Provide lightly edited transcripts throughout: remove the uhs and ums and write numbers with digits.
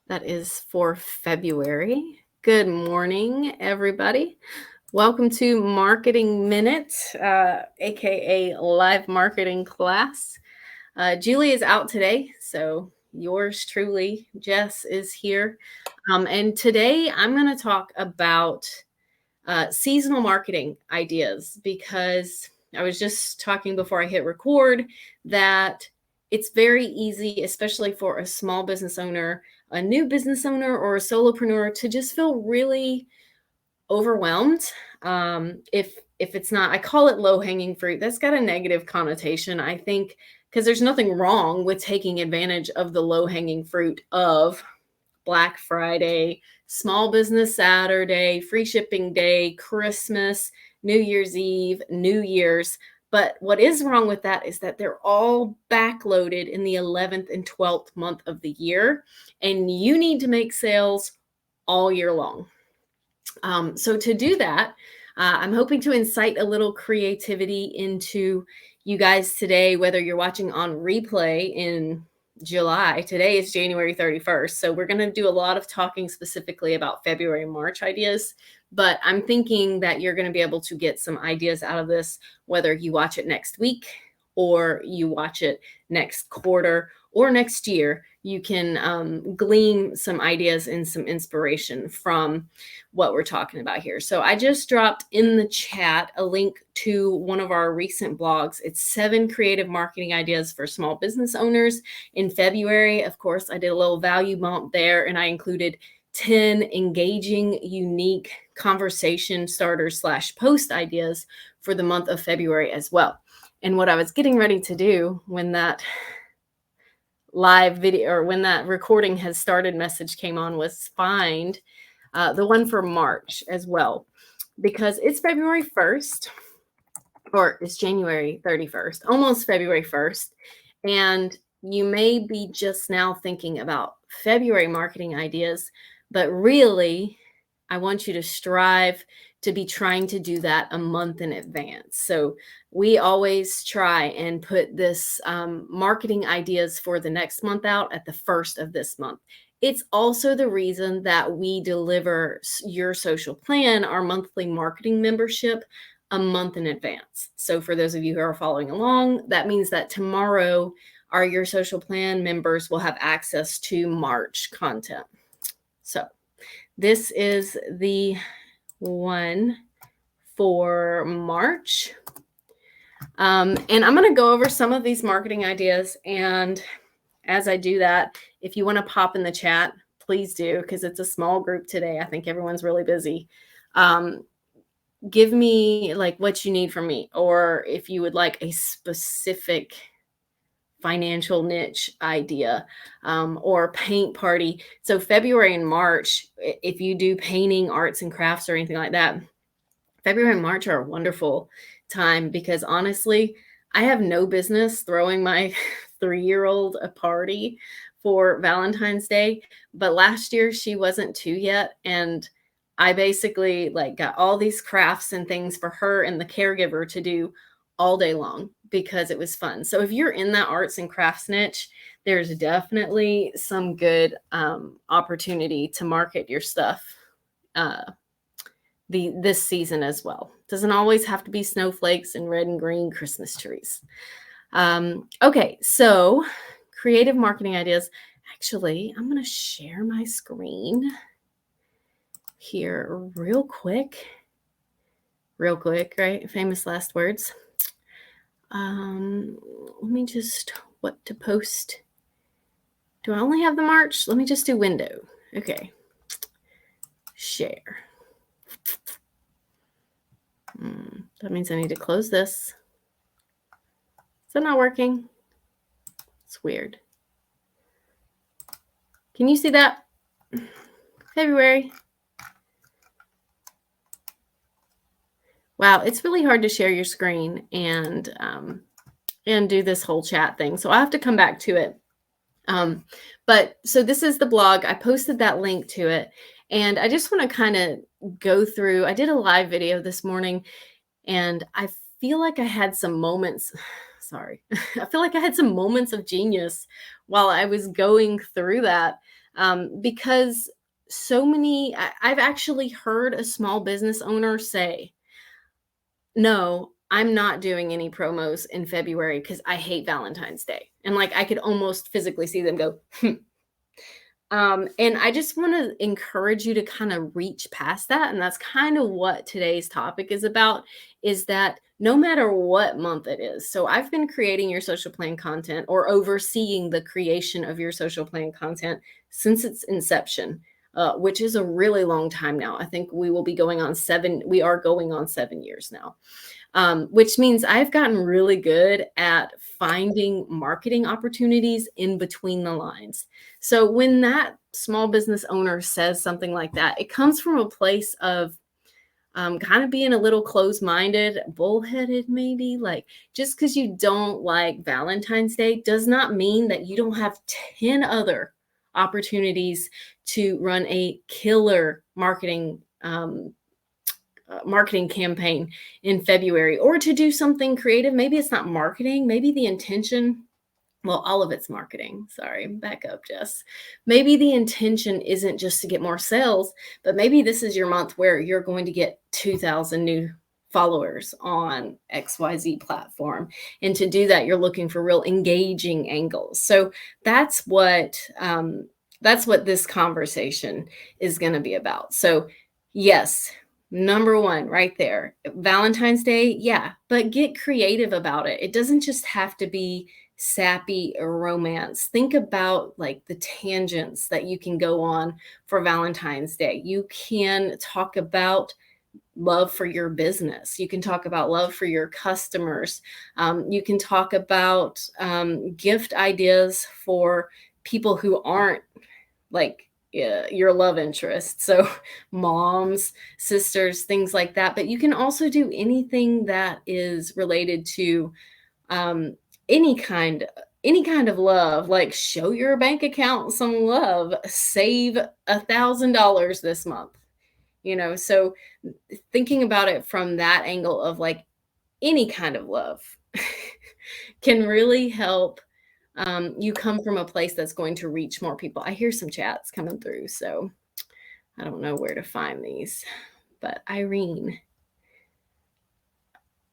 That is for February. Good morning, everybody. Welcome to Marketing Minute, aka live marketing class. Julie is out today, so yours truly, Jess, is here. And today I'm going to talk about seasonal marketing ideas because I was just talking before I hit record that it's very easy, especially for a small business owner, a new business owner, or a solopreneur, to just feel really overwhelmed. If it's not, I call it low hanging fruit. That's got a negative connotation, I think, because there's nothing wrong with taking advantage of the low hanging fruit of Black Friday, Small Business Saturday, Free Shipping Day, Christmas, New Year's Eve, New Year's. But what is wrong with that is that they're all backloaded in the 11th and 12th month of the year, and you need to make sales all year long. So to do that, I'm hoping to incite a little creativity into you guys today, whether you're watching on replay in July. Today is January 31st. So we're going to do a lot of talking specifically about February and March ideas. But I'm thinking that you're going to be able to get some ideas out of this, whether you watch it next week or you watch it next quarter or next year. You can glean some ideas and some inspiration from what we're talking about here. So I just dropped in the chat a link to one of our recent blogs. It's 7 creative marketing ideas for small business owners. In February, of course, I did a little value bump there, and I included 10 engaging, unique conversation starters / post ideas for the month of February as well. And what I was getting ready to do when that live video or when that recording has started message came on was find the one for March as well, because it's February 1st, or it's January 31st, almost February 1st. And you may be just now thinking about February marketing ideas, but really, I want you to strive to be trying to do that a month in advance. So we always try and put this marketing ideas for the next month out at the first of this month. It's also the reason that we deliver Your Social Plan, our monthly marketing membership, a month in advance. So for those of you who are following along, that means that tomorrow our Your Social Plan members will have access to March content. So this is the one for March. And I'm going to go over some of these marketing ideas. And as I do that, if you want to pop in the chat, please do, because it's a small group today. I think everyone's really busy. Give me like what you need from me, or if you would like a specific financial niche idea, or paint party. So February and March, if you do painting, arts and crafts, or anything like that, February and March are a wonderful time, because honestly, I have no business throwing my 3-year-old a party for Valentine's Day, but last year she wasn't 2 yet, and I basically like got all these crafts and things for her and the caregiver to do all day long because it was fun. So if you're in that arts and crafts niche, there's definitely some good opportunity to market your stuff this season as well. Doesn't always have to be snowflakes and red and green Christmas trees. Okay, so creative marketing ideas. Actually, I'm going to share my screen here real quick, right? Famous last words. Let me just, what to post. Do I only have the March? Let me just do window. Okay. Share. That means I need to close this. Is that not working? It's weird. Can you see that? February. Wow, it's really hard to share your screen and do this whole chat thing. So I have to come back to it. But so this is the blog. I posted that link to it. And I just want to kind of go through. I did a live video this morning, and I feel like I had some moments. Sorry. I feel like I had some moments of genius while I was going through that. because so many, I've actually heard a small business owner say, no, I'm not doing any promos in February because I hate Valentine's Day. And like I could almost physically see them go, and I just want to encourage you to kind of reach past that. And that's kind of what today's topic is about, is that no matter what month it is. So I've been creating your social plan content or overseeing the creation of your social plan content since its inception, which is a really long time now. I think we will be going on we are going on 7 years now. Which means I've gotten really good at finding marketing opportunities in between the lines. So when that small business owner says something like that, it comes from a place of kind of being a little closed-minded, bullheaded, maybe. Like, just because you don't like Valentine's Day does not mean that you don't have 10 other opportunities to run a killer marketing campaign in February, or to do something creative. Maybe it's not marketing, maybe the intention, well, all of it's marketing. Sorry, back up, Jess. Maybe the intention isn't just to get more sales, but maybe this is your month where you're going to get 2,000 new followers on XYZ platform. And to do that, you're looking for real engaging angles. So that's what this conversation is going to be about. So yes, number one right there, Valentine's Day, yeah, but get creative about it. It doesn't just have to be sappy romance. Think about like the tangents that you can go on for Valentine's Day. You can talk about love for your business. You can talk about love for your customers. You can talk about gift ideas for people who aren't like your love interest. So moms, sisters, things like that. But you can also do anything that is related to any kind of love, like show your bank account some love, save $1,000 this month, so thinking about it from that angle of like any kind of love can really help you come from a place that's going to reach more people. I hear some chats coming through, so I don't know where to find these, but Irene.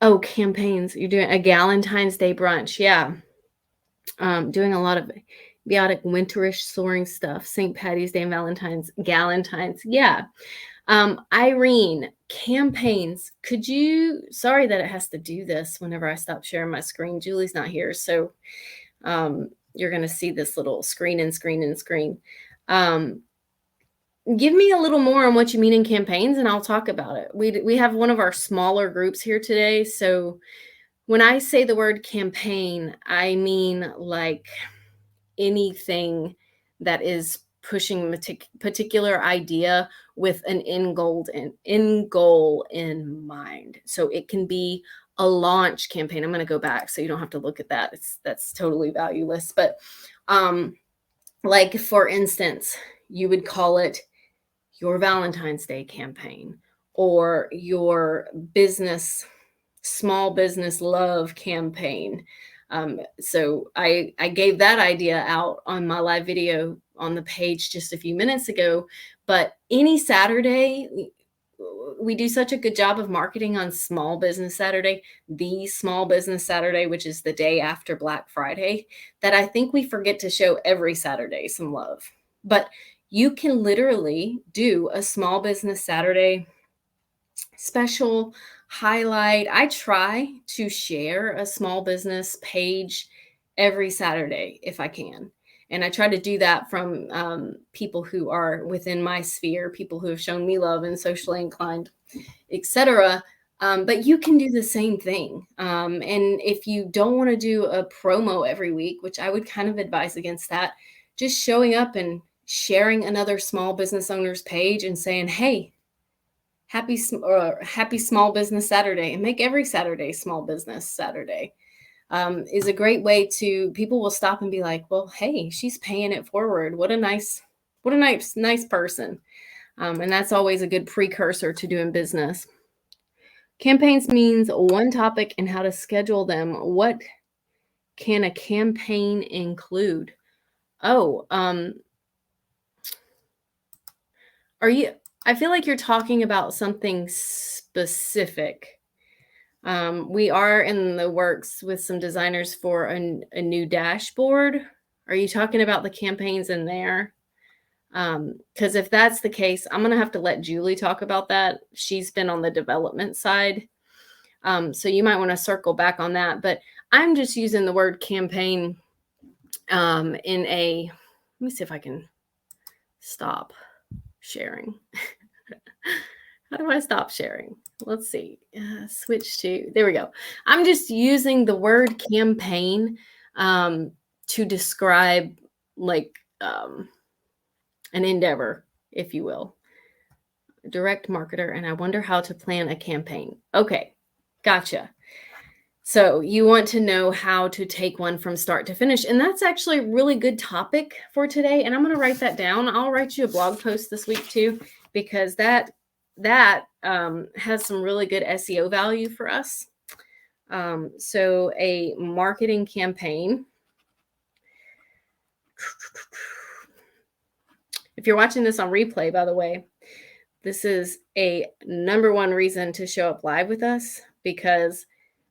Oh, campaigns. You're doing a Galentine's Day brunch. Yeah. Doing a lot of biotic winterish soaring stuff. St. Patty's Day and Galentine's. Yeah. Irene, campaigns. Sorry that it has to do this whenever I stop sharing my screen. Julie's not here. So you're going to see this little screen. Give me a little more on what you mean in campaigns and I'll talk about it. We have one of our smaller groups here today. So when I say the word campaign, I mean like anything that is pushing a particular idea with an end goal in mind. So it can be a launch campaign. I'm going to go back so you don't have to look at that. That's totally valueless. But like for instance, you would call it your Valentine's Day campaign or your small business love campaign. So I gave that idea out on my live video on the page just a few minutes ago, but any Saturday, we do such a good job of marketing on Small Business Saturday, the Small Business Saturday, which is the day after Black Friday, that I think we forget to show every Saturday some love. But you can literally do a Small Business Saturday special highlight. I try to share a small business page every Saturday if I can. And I try to do that from people who are within my sphere, people who have shown me love and socially inclined, etc. But you can do the same thing. And if you don't want to do a promo every week, which I would kind of advise against that, just showing up and sharing another small business owner's page and saying, hey, happy Small Business Saturday, and make every Saturday Small Business Saturday is a great way to, people will stop and be like, well, hey, she's paying it forward. What a nice person. And that's always a good precursor to doing business. Campaigns means one topic and how to schedule them. What can a campaign include? Oh, I feel like you're talking about something specific. We are in the works with some designers for a new dashboard. Are you talking about the campaigns in there? Because if that's the case, I'm gonna have to let Julie talk about that. She's been on the development side. So you might want to circle back on that. But I'm just using the word campaign in a, let me see if I can stop sharing. How do I stop sharing? Let's see. Switch to, there we go. I'm just using the word campaign to describe like an endeavor, if you will. Direct marketer, and I wonder how to plan a campaign. Okay, gotcha. So you want to know how to take one from start to finish. And that's actually a really good topic for today. And I'm going to write that down. I'll write you a blog post this week too, because that has some really good SEO value for us. So a marketing campaign. If you're watching this on replay, by the way, this is a number one reason to show up live with us, because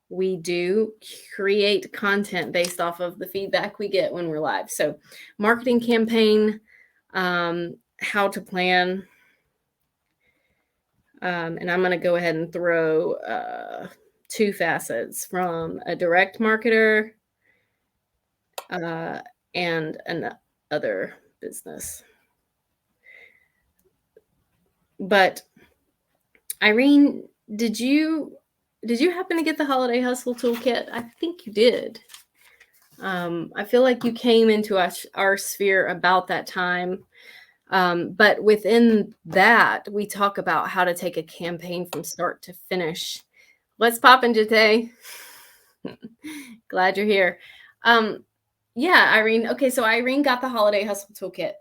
we do create content based off of the feedback we get when we're live. So marketing campaign, how to plan. And I'm going to go ahead and throw two facets from a direct marketer and another business. But Irene, did you happen to get the Holiday Hustle Toolkit? I think you did. I feel like you came into our sphere about that time. But within that, we talk about how to take a campaign from start to finish. What's poppin', Jate? Glad you're here. Yeah, Irene. Okay, so Irene got the Holiday Hustle Toolkit,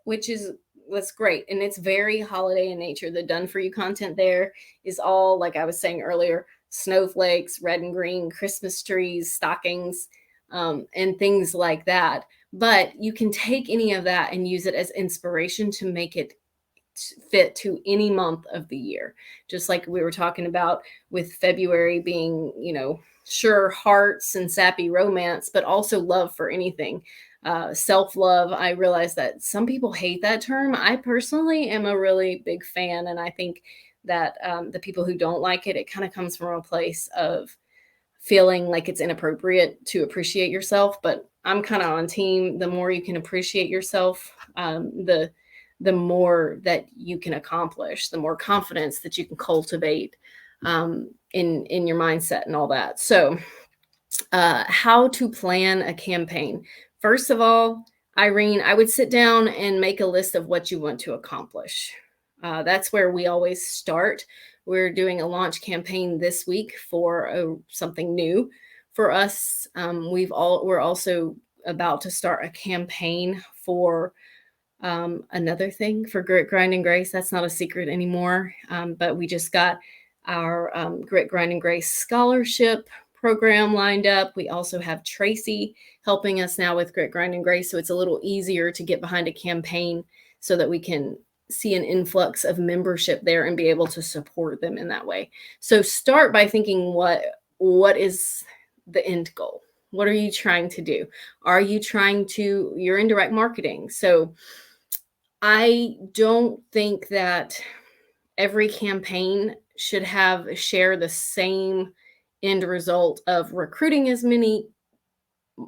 that's great. And it's very holiday in nature. The done for you content there is all, like I was saying earlier, snowflakes, red and green, Christmas trees, stockings, and things like that. But you can take any of that and use it as inspiration to make it fit to any month of the year. Just like we were talking about with February being, sure, hearts and sappy romance, but also love for anything. Self-love. I realize that some people hate that term. I personally am a really big fan. And I think that the people who don't like it, it kind of comes from a place of feeling like it's inappropriate to appreciate yourself. But I'm kind of on team. The more you can appreciate yourself, the more that you can accomplish, the more confidence that you can cultivate in your mindset and all that. So how to plan a campaign. First of all, Irene, I would sit down and make a list of what you want to accomplish. That's where we always start. We're doing a launch campaign this week for something new for us. We're also about to start a campaign for another thing for Grit, Grind, and Grace. That's not a secret anymore, but we just got our Grit, Grind, and Grace scholarship program lined up. We also have Tracy helping us now with Grit, Grind, and Grace. So it's a little easier to get behind a campaign so that we can see an influx of membership there and be able to support them in that way. So start by thinking, what is the end goal? What are you trying to do? You're in direct marketing. So I don't think that every campaign should share the same end result of recruiting as many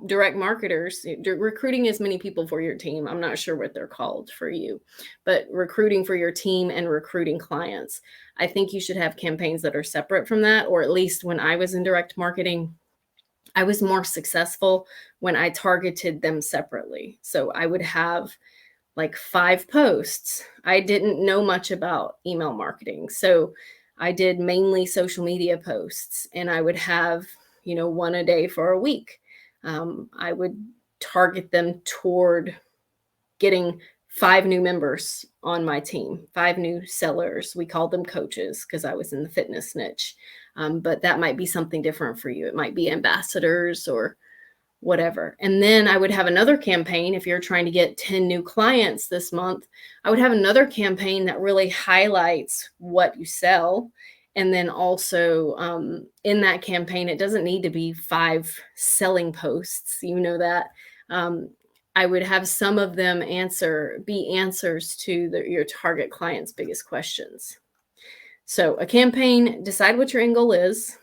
direct marketers, recruiting as many people for your team. I'm not sure what they're called for you, but recruiting for your team and recruiting clients. I think you should have campaigns that are separate from that, or at least when I was in direct marketing, I was more successful when I targeted them separately. So I would have like 5 posts. I didn't know much about email marketing. So I did mainly social media posts, and I would have, one a day for a week. I would target them toward getting 5 new members on my team, 5 new sellers. We called them coaches because I was in the fitness niche. But that might be something different for you. It might be ambassadors or whatever. And then I would have another campaign. If you're trying to get 10 new clients this month, I would have another campaign that really highlights what you sell. And then also in that campaign, it doesn't need to be 5 selling posts, you know that. I would have some of them be answers to your target client's biggest questions. So a campaign, decide what your end goal is.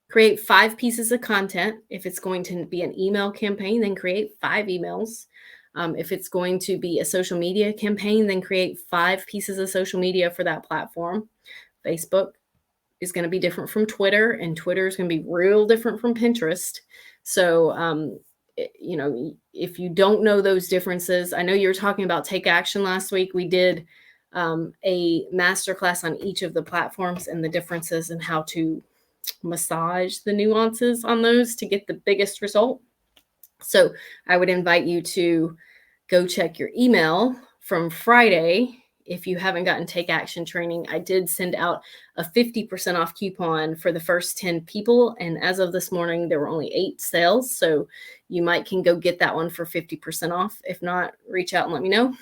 Create 5 pieces of content. If it's going to be an email campaign, then create 5 emails. If it's going to be a social media campaign, then create 5 pieces of social media for that platform. Facebook is going to be different from Twitter, and Twitter is going to be real different from Pinterest. So, if you don't know those differences, I know you were talking about Take Action last week. We did a masterclass on each of the platforms and the differences and how to massage the nuances on those to get the biggest result. So I would invite you to go check your email from Friday. If you haven't gotten Take Action training, I did send out a 50% off coupon for the first 10 people. And as of this morning, there were only 8 sales. So you can go get that one for 50% off. If not, reach out and let me know.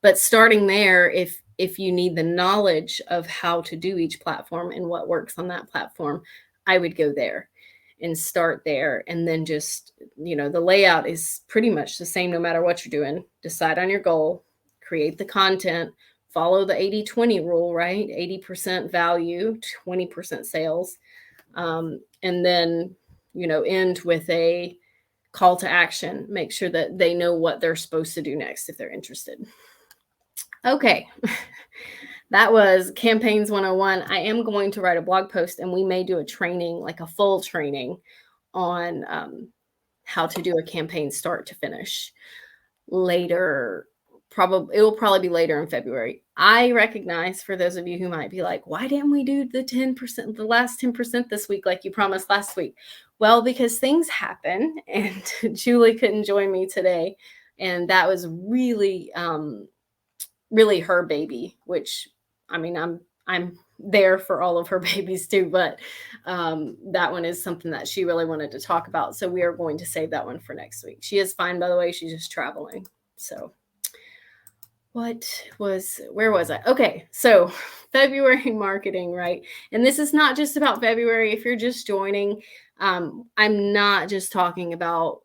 But starting there, if you need the knowledge of how to do each platform and what works on that platform, I would go there and start there. And then just, the layout is pretty much the same no matter what you're doing. Decide on your goal, create the content, follow the 80-20 rule, right? 80% value, 20% sales. And then, end with a call to action. Make sure that they know what they're supposed to do next if they're interested. Okay. That was Campaigns 101. I am going to write a blog post, and we may do a training, like a full training on how to do a campaign start to finish later. It will probably be later in February. I recognize, for those of you who might be like, why didn't we do the 10%, the last 10% this week like you promised last week? Well, because things happen, and Julie couldn't join me today. And that was really, really her baby, which, I mean, I'm there for all of her babies too, but that one is something that she really wanted to talk about. So we are going to save that one for next week. She is fine, by the way. She's just traveling. So where was I? Okay. So February marketing, right? And this is not just about February. If you're just joining, I'm not just talking about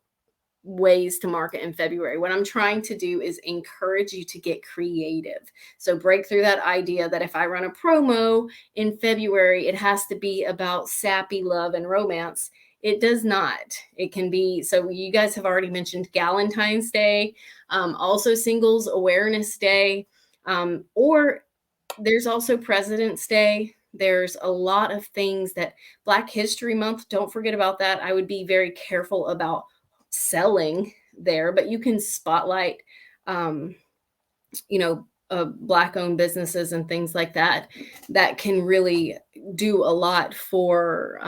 ways to market in February. What I'm trying to do is encourage you to get creative. So break through that idea that if I run a promo in February, it has to be about sappy love and romance. It does not. It can be, so you guys have already mentioned Galentine's Day, also Singles Awareness Day, or there's also President's Day. There's a lot of things that Black History Month, don't forget about that. I would be very careful about selling there, but you can spotlight, Black-owned businesses and things like that can really do a lot for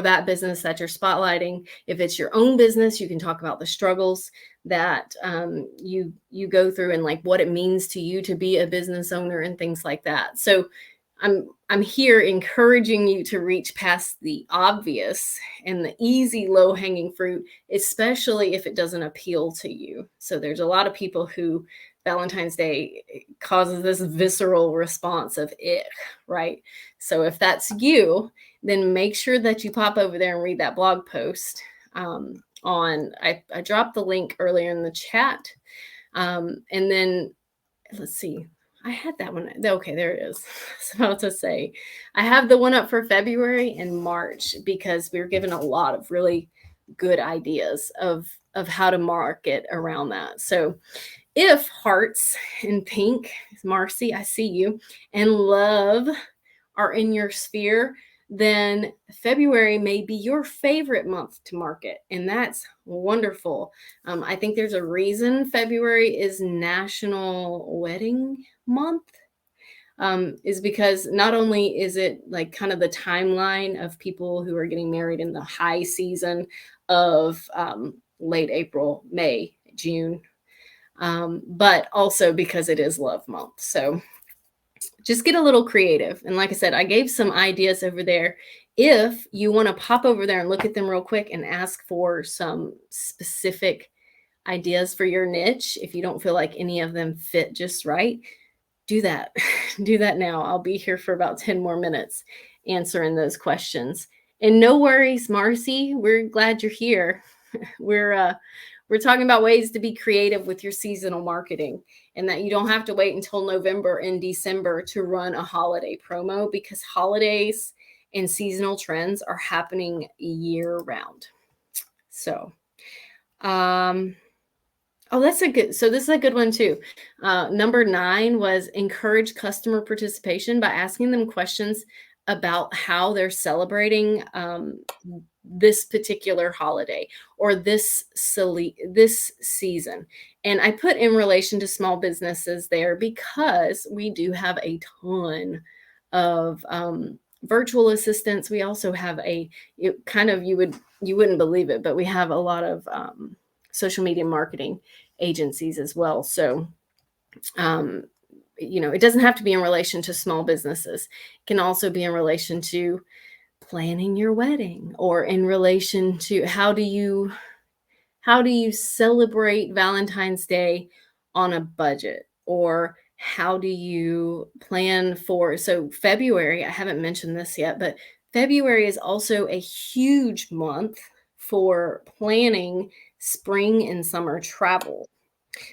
that business that you're spotlighting. If it's your own business, you can talk about the struggles that you go through and like what it means to you to be a business owner and things like that. So I'm here encouraging you to reach past the obvious and the easy low-hanging fruit, especially if it doesn't appeal to you. So there's a lot of people who Valentine's Day causes this visceral response of ick, right? So if that's you, then make sure that you pop over there and read that blog post. I dropped the link earlier in the chat. And then let's see. I had that one. Okay, there it is. I was about to say, I have the one up for February and March because we were given a lot of really good ideas of how to market around that. So if hearts in pink, Marcy, I see you, and love are in your sphere, then February may be your favorite month to market. And that's wonderful. I think there's a reason February is National Wedding Month, is because not only is it like kind of the timeline of people who are getting married in the high season of late April, May, June, but also because it is Love Month. So just get a little creative. And like I said, I gave some ideas over there. If you want to pop over there and look at them real quick and ask for some specific ideas for your niche, if you don't feel like any of them fit just right, do that. Do that now. I'll be here for about 10 more minutes answering those questions. And no worries, Marcy. We're glad you're here. We're we're talking about ways to be creative with your seasonal marketing, and that you don't have to wait until November and December to run a holiday promo, because holidays and seasonal trends are happening year round. So, um, oh, that's a good. So this is a good one too. Number 9 was encourage customer participation by asking them questions about how they're celebrating this particular holiday or this season. And I put in relation to small businesses there because we do have a ton of virtual assistants. We also have you wouldn't believe it, but we have a lot of social media marketing agencies as well. So, um, it doesn't have to be in relation to small businesses. It can also be in relation to planning your wedding, or in relation to how do you celebrate Valentine's Day on a budget, or how do you plan for, so February, I haven't mentioned this yet, but February is also a huge month for planning spring and summer travel.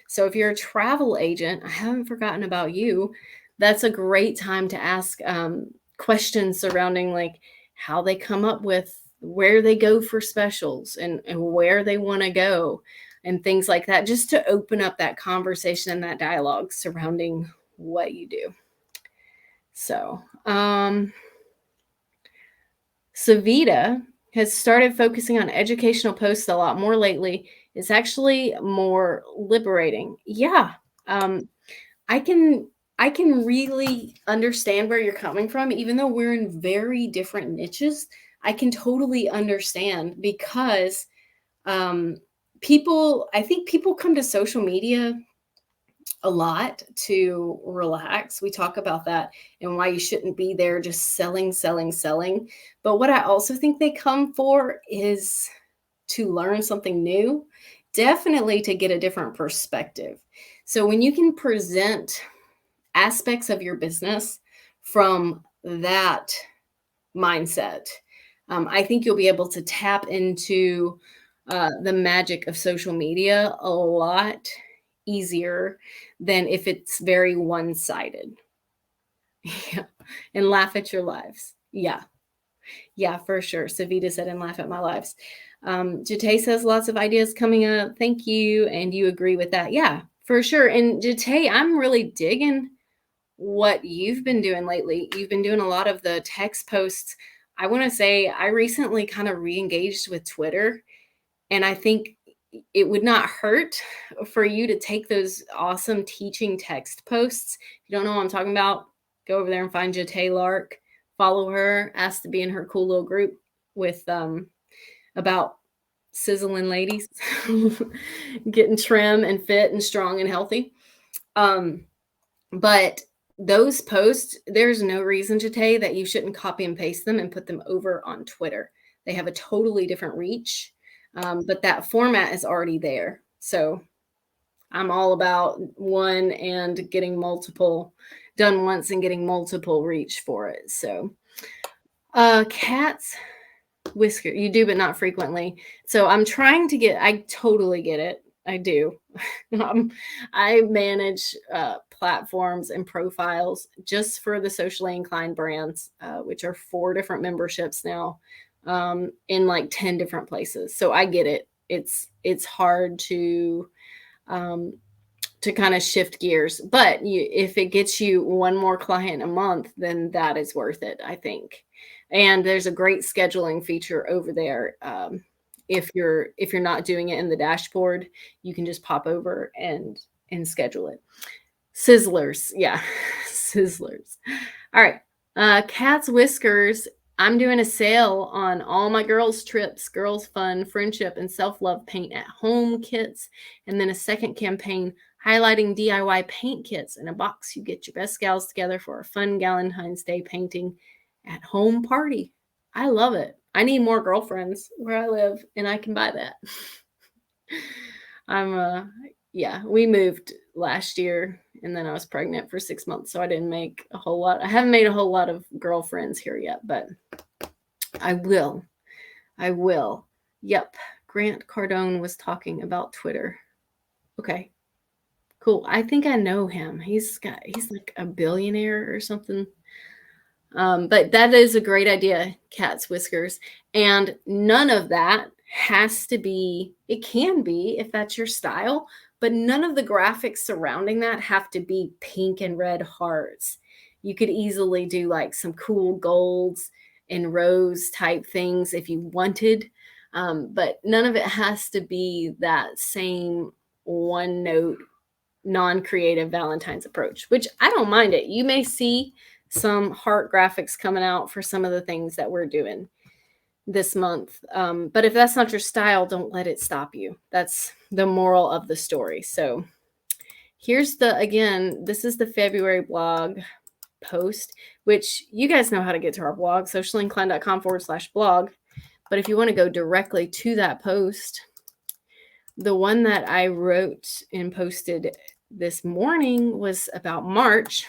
So if you're a travel agent, I haven't forgotten about you. That's a great time to ask questions surrounding like how they come up with where they go for specials, and where they want to go, and things like that, just to open up that conversation and that dialogue surrounding what you do. So, Savita has started focusing on educational posts a lot more lately. It's actually more liberating. Yeah. Um, I can I can really understand where you're coming from, even though we're in very different niches. I can totally understand, because um, I think people come to social media a lot to relax. We talk about that and why you shouldn't be there just selling, selling, selling. But what I also think they come for is to learn something new, definitely to get a different perspective. So when you can present aspects of your business from that mindset, I think you'll be able to tap into the magic of social media a lot easier than if it's very one sided. Yeah. And laugh at your lives. Yeah. Yeah, for sure. Savita said, and laugh at my lives. Jate says lots of ideas coming up. Thank you. And you agree with that. Yeah, for sure. And Jate, I'm really digging what you've been doing lately. You've been doing a lot of the text posts. I want to say I recently kind of re-engaged with Twitter, and I think it would not hurt for you to take those awesome teaching text posts. If you don't know what I'm talking about, go over there and find Jate Lark, follow her, ask to be in her cool little group with about sizzling ladies getting trim and fit and strong and healthy. But those posts, there's no reason, Jate, that you shouldn't copy and paste them and put them over on Twitter. They have a totally different reach, but that format is already there. So I'm all about one and getting multiple done once and getting multiple reach for it. So, cats whisker, you do, but not frequently. So I'm trying to I totally get it. I do. I manage platforms and profiles just for the socially inclined brands, which are 4 different memberships now, in like 10 different places. So I get it. It's hard to kind of shift gears, but if it gets you one more client a month, then that is worth it, I think. And there's a great scheduling feature over there. If you're not doing it in the dashboard, you can just pop over and schedule it. Sizzlers, yeah, sizzlers. All right, Cat's Whiskers. I'm doing a sale on all my girls' trips, girls' fun, friendship, and self-love paint at home kits, and then a second campaign Highlighting DIY paint kits in a box. You get your best gals together for a fun Valentine's Day painting at home party. I love it. I need more girlfriends where I live, and I can buy that. Yeah, we moved last year, and then I was pregnant for 6 months, so I didn't make a whole lot. I haven't made a whole lot of girlfriends here yet, but I will. I will. Yep. Grant Cardone was talking about Twitter. Okay. Cool. I think I know him. He's like a billionaire or something. But that is a great idea, Cat's Whiskers. And none of that has to be, it can be if that's your style, but none of the graphics surrounding that have to be pink and red hearts. You could easily do like some cool golds and rose type things if you wanted. But none of it has to be that same one note, non-creative Valentine's approach, which I don't mind it. You may see some heart graphics coming out for some of the things that we're doing this month. But if that's not your style, don't let it stop you. That's the moral of the story. So here's again, this is the February blog post, which you guys know how to get to our blog, sociallyinclined.com/blog. But if you want to go directly to that post, the one that I wrote and posted this morning was about March,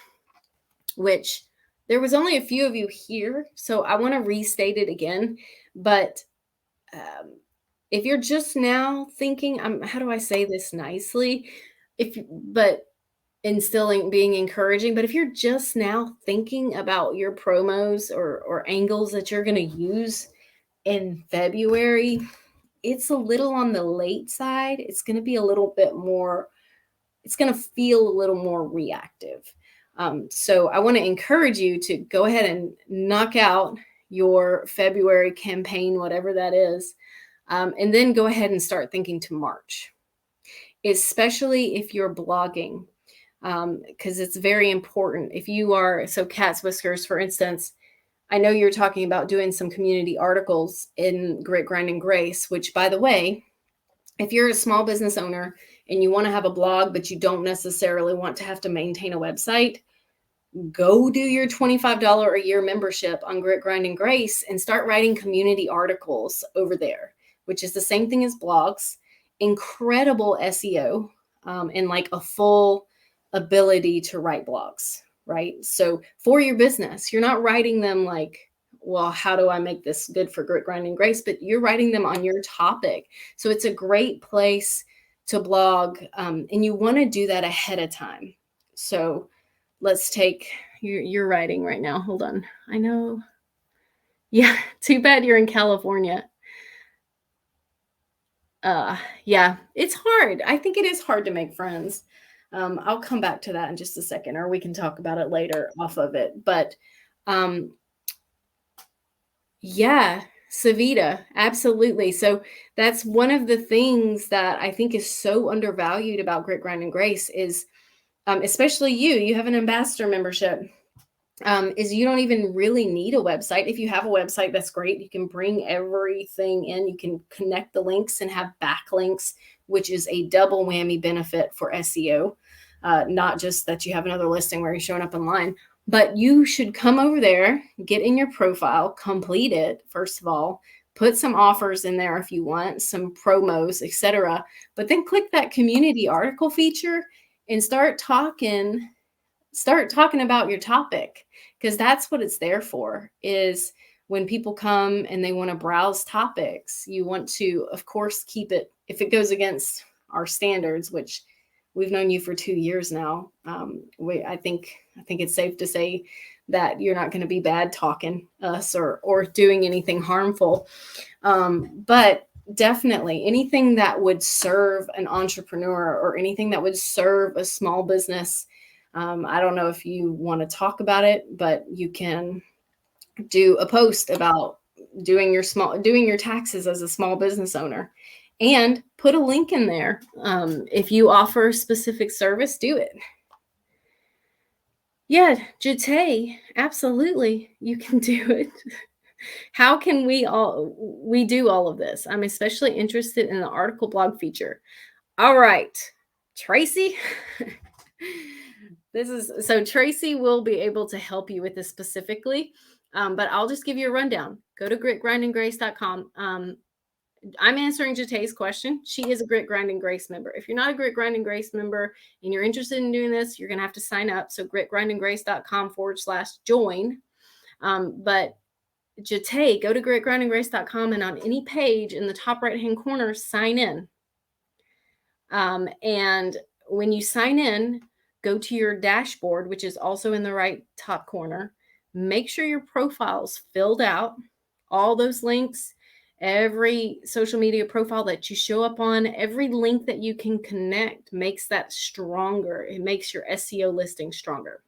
which there was only a few of you here, so I want to restate it again. But if you're just now thinking, how do I say this nicely? But instilling, being encouraging. But if you're just now thinking about your promos or angles that you're going to use in February, it's a little on the late side. It's going to be a little bit more, it's going to feel a little more reactive. So I want to encourage you to go ahead and knock out your February campaign, whatever that is, and then go ahead and start thinking to March, especially if you're blogging, because it's very important. If you are, so Cat's Whiskers, for instance, I know you're talking about doing some community articles in Grit, Grind, and Grace, which, by the way, if you're a small business owner and you want to have a blog, but you don't necessarily want to have to maintain a website, go do your $25 a year membership on Grit, Grind, and Grace and start writing community articles over there, which is the same thing as blogs. Incredible SEO, and like a full ability to write blogs, right? So for your business, you're not writing them like, well, how do I make this good for Grit, Grind, and Grace? But you're writing them on your topic. So it's a great place to blog, and you want to do that ahead of time. So let's take, you're writing right now. Hold on. I know. Yeah, too bad you're in California. Yeah, it's hard. I think it is hard to make friends. I'll come back to that in just a second, or we can talk about it later off of it. But yeah, Savita, absolutely. So that's one of the things that I think is so undervalued about Grit, Grind, and Grace is, especially you have an ambassador membership, is you don't even really need a website. If you have a website, that's great. You can bring everything in. You can connect the links and have backlinks, which is a double whammy benefit for SEO. Not just that you have another listing where you're showing up online, but you should come over there, get in your profile, complete it, first of all, put some offers in there if you want, some promos, etc. But then click that community article feature and start talking about your topic, because that's what it's there for. Is when people come and they want to browse topics, you want to, of course, keep it, if it goes against our standards, which we've known you for 2 years now. I think it's safe to say that you're not going to be bad talking us or doing anything harmful. But definitely anything that would serve an entrepreneur or anything that would serve a small business. I don't know if you want to talk about it, but you can do a post about doing your taxes as a small business owner and put a link in there. If you offer a specific service, do it. Yeah, Jate, absolutely. You can do it. How can we do all of this? I'm especially interested in the article blog feature. All right, Tracy. Tracy will be able to help you with this specifically, but I'll just give you a rundown. Go to gritgrindandgrace.com. I'm answering Jatay's question. She is a Grit Grind and Grace member. If you're not a Grit Grind and Grace member and you're interested in doing this, you're going to have to sign up. So gritgrindandgrace.com/join. But Jatay, go to gritgrindandgrace.com, and on any page in the top right-hand corner, sign in. And when you sign in, go to your dashboard, which is also in the right top corner. Make sure your profile's filled out, all those links, every social media profile that you show up on, every link that you can connect makes that stronger. It makes your SEO listing stronger.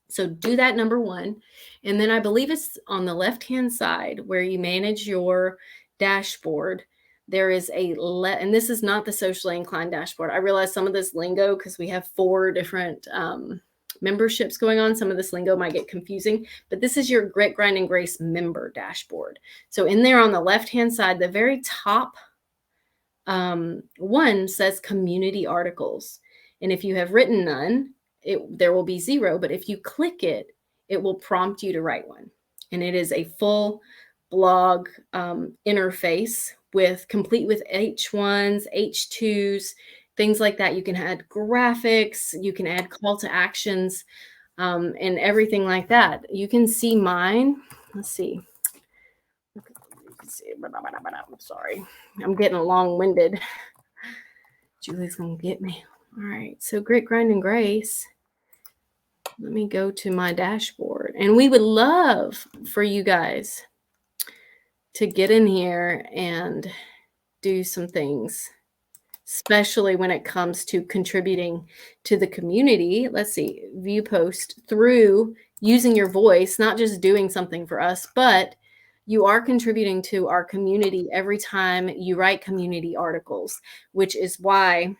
So do that, number one. And then I believe it's on the left-hand side where you manage your dashboard. There is and this is not the socially inclined dashboard. I realize some of this lingo, because we have 4 different memberships going on, some of this lingo might get confusing, but this is your Grit Grind and Grace member dashboard. So in there on the left-hand side, the very top one says community articles. And if you have written none, there will be 0, but if you click it, it will prompt you to write one. And it is a full blog interface complete with H1s, H2s, things like that. You can add graphics, you can add call to actions, and everything like that. You can see mine. Let's see. I'm sorry. I'm getting long-winded. Julie's going to get me. All right. So Grit Grind and Grace. Let me go to my dashboard. And we would love for you guys to get in here and do some things, especially when it comes to contributing to the community. Let's see, view post through using your voice, not just doing something for us, but you are contributing to our community every time you write community articles, which is why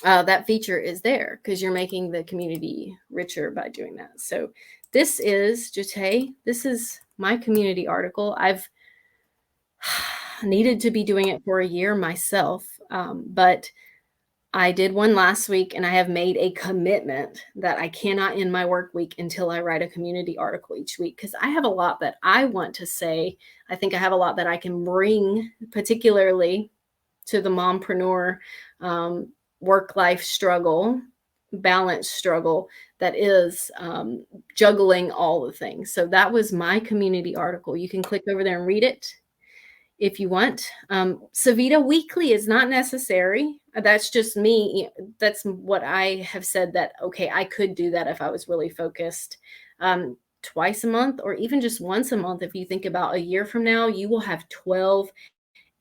that feature is there, because you're making the community richer by doing that. So this is Jatay. This is my community article. I've needed to be doing it for a year myself, but I did one last week, and I have made a commitment that I cannot end my work week until I write a community article each week, because I have a lot that I want to say. I think I have a lot that I can bring, particularly to the mompreneur work-life struggle, balance struggle that is juggling all the things. So that was my community article. You can click over there and read it if you want. Savita Weekly is not necessary. That's just me. That's what I have said, that, okay, I could do that if I was really focused. Twice a month, or even just once a month. If you think about a year from now, you will have 12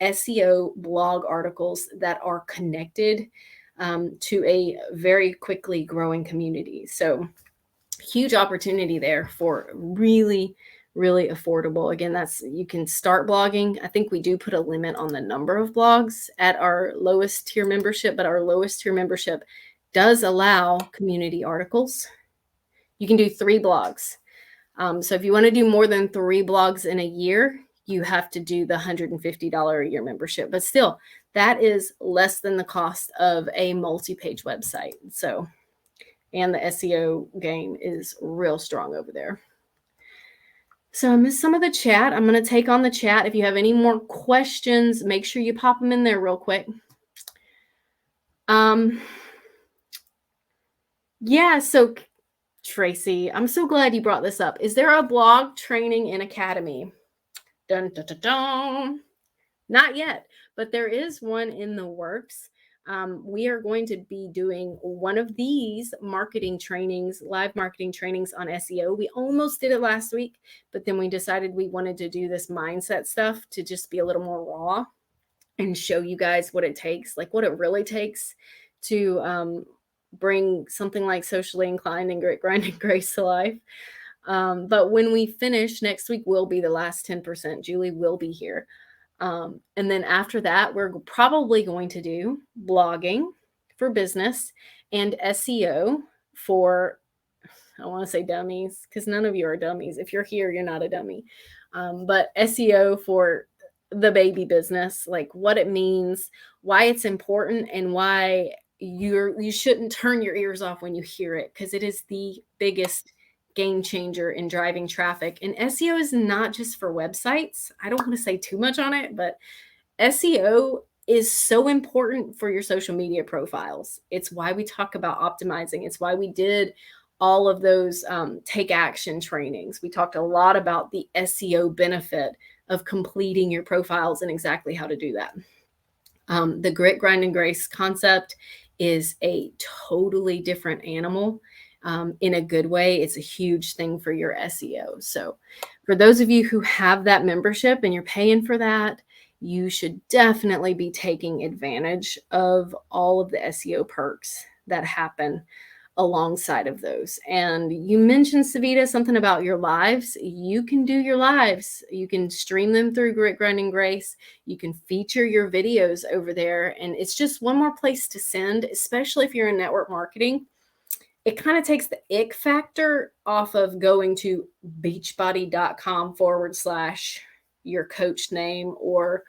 SEO blog articles that are connected to a very quickly growing community. So huge opportunity there for really affordable. Again, you can start blogging. I think we do put a limit on the number of blogs at our lowest tier membership, but our lowest tier membership does allow community articles. You can do 3 blogs. So if you want to do more than 3 blogs in a year, you have to do the $150 a year membership. But still, that is less than the cost of a multi-page website. So, and the SEO game is real strong over there. So I missed some of the chat. I'm going to take on the chat. If you have any more questions, make sure you pop them in there real quick. Yeah, so Tracy, I'm so glad you brought this up. Is there a blog training and academy? Dun, dun, dun, dun. Not yet, but there is one in the works. We are going to be doing one of these marketing trainings, live marketing trainings on SEO. We almost did it last week, but then we decided we wanted to do this mindset stuff to just be a little more raw and show you guys what it takes, like what it really takes to bring something like Socially Inclined and Grit Grind and Grace to life. But when we finish, next week will be the last 10%. Julie will be here. And then after that, we're probably going to do blogging for business and SEO for, I want to say dummies, because none of you are dummies. If you're here, you're not a dummy. But SEO for the baby business, like what it means, why it's important, and why you shouldn't turn your ears off when you hear it, because it is the biggest game changer in driving traffic. And SEO is not just for websites. I don't want to say too much on it, but SEO is so important for your social media profiles. It's why we talk about optimizing. It's why we did all of those take action trainings. We talked a lot about the SEO benefit of completing your profiles and exactly how to do that. The grit, grind, and grace concept is a totally different animal. In a good way. It's a huge thing for your SEO. So for those of you who have that membership and you're paying for that, you should definitely be taking advantage of all of the SEO perks that happen alongside of those. And you mentioned, Savita, something about your lives. You can do your lives. You can stream them through Grit, Grind, and Grace. You can feature your videos over there. And it's just one more place to send, especially if you're in network marketing. It kind of takes the ick factor off of going to beachbody.com/ your coach name, or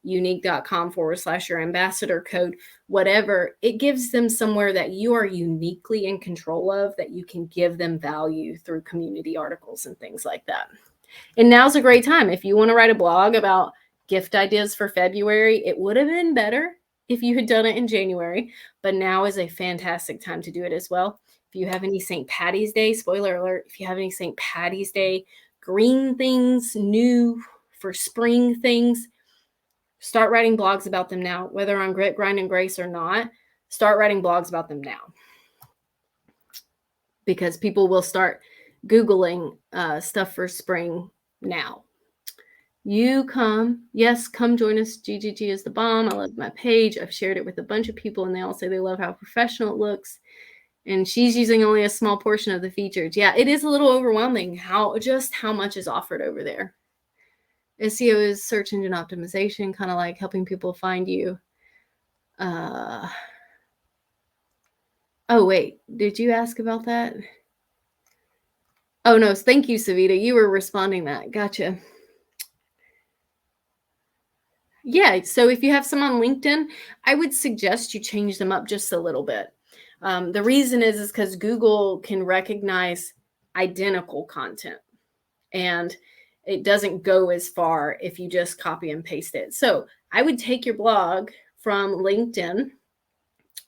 unique.com/ your ambassador code, whatever. It gives them somewhere that you are uniquely in control of, that you can give them value through community articles and things like that. And now's a great time. If you want to write a blog about gift ideas for February, it would have been better if you had done it in January, but now is a fantastic time to do it as well. If you have any St. Patty's Day, spoiler alert, if you have any St. Patty's Day green things, new for spring things, start writing blogs about them now. Whether on Grit, Grind, and Grace or not, start writing blogs about them now. Because people will start Googling stuff for spring now. Come join us. GGG is the bomb. I love my page. I've shared it with a bunch of people and they all say they love how professional it looks. And she's using only a small portion of the features. Yeah, it is a little overwhelming how much is offered over there. SEO is search engine optimization, kind of like helping people find you. Oh, wait, did you ask about that? Oh, no, thank you, Savita. You were responding that. Gotcha. Yeah, so if you have some on LinkedIn, I would suggest you change them up just a little bit. The reason is because Google can recognize identical content, and it doesn't go as far if you just copy and paste it. So I would take your blog from LinkedIn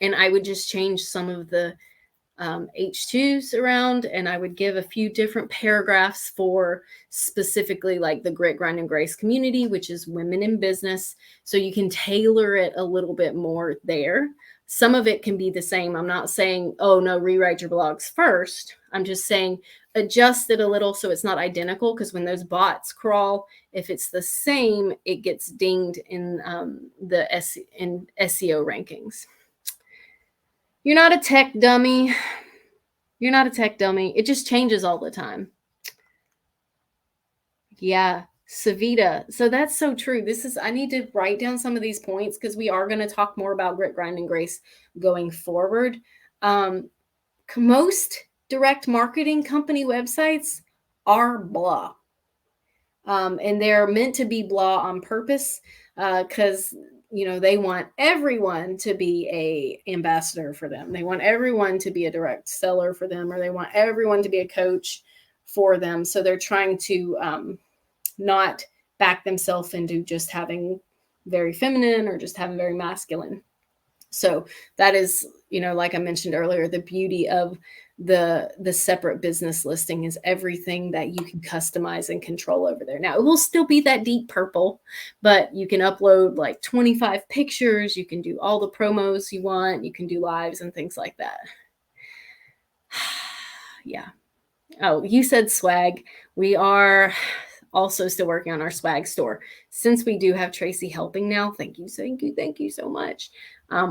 and I would just change some of the H2s around, and I would give a few different paragraphs for specifically like the Grit, Grind, and Grace community, which is women in business. So you can tailor it a little bit more there. Some of it can be the same. I'm not saying, oh no, rewrite your blogs first. I'm just saying adjust it a little so it's not identical, because when those bots crawl, if it's the same, it gets dinged in the SEO rankings. You're not a tech dummy. You're not a tech dummy. It just changes all the time. Yeah, Savita. So that's so true. I need to write down some of these points because we are going to talk more about Grit, Grind, and Grace going forward. Most direct marketing company websites are blah. And they're meant to be blah on purpose because they want everyone to be a ambassador for them. They want everyone to be a direct seller for them, or they want everyone to be a coach for them. So they're trying to not back themselves into just having very feminine or just having very masculine. So that is, like I mentioned earlier, the beauty of the separate business listing is everything that you can customize and control over there. Now, it will still be that deep purple, but you can upload like 25 pictures. You can do all the promos you want. You can do lives and things like that. Yeah. Oh, you said swag. We are also still working on our swag store. Since we do have Tracy helping now, thank you so much.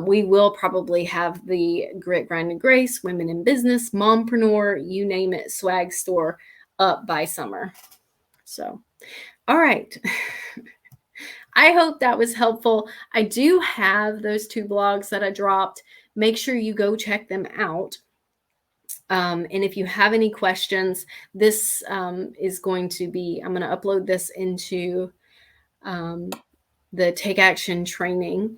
We will probably have the Grit, Grind, and Grace, Women in Business, Mompreneur, you name it, swag store up by summer. So, all right. I hope that was helpful. I do have those 2 blogs that I dropped. Make sure you go check them out. And if you have any questions, this is going to be, I'm going to upload this into the Take Action training.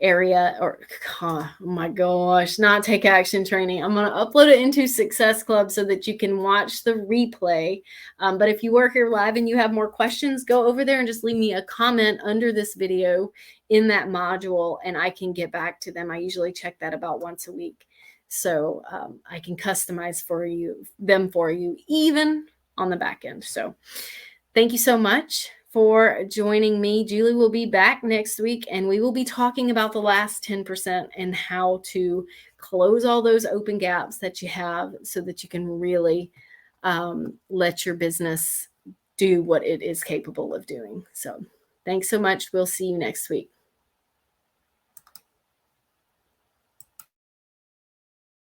area, or oh my gosh, not take action training. I'm going to upload it into Success Club so that you can watch the replay. But if you are here live and you have more questions, go over there and just leave me a comment under this video in that module, and I can get back to them. I usually check that about once a week. So I can customize them for you, even on the back end. So thank you so much for joining me. Julie will be back next week, and we will be talking about the last 10% and how to close all those open gaps that you have so that you can really let your business do what it is capable of doing. So thanks so much. We'll see you next week.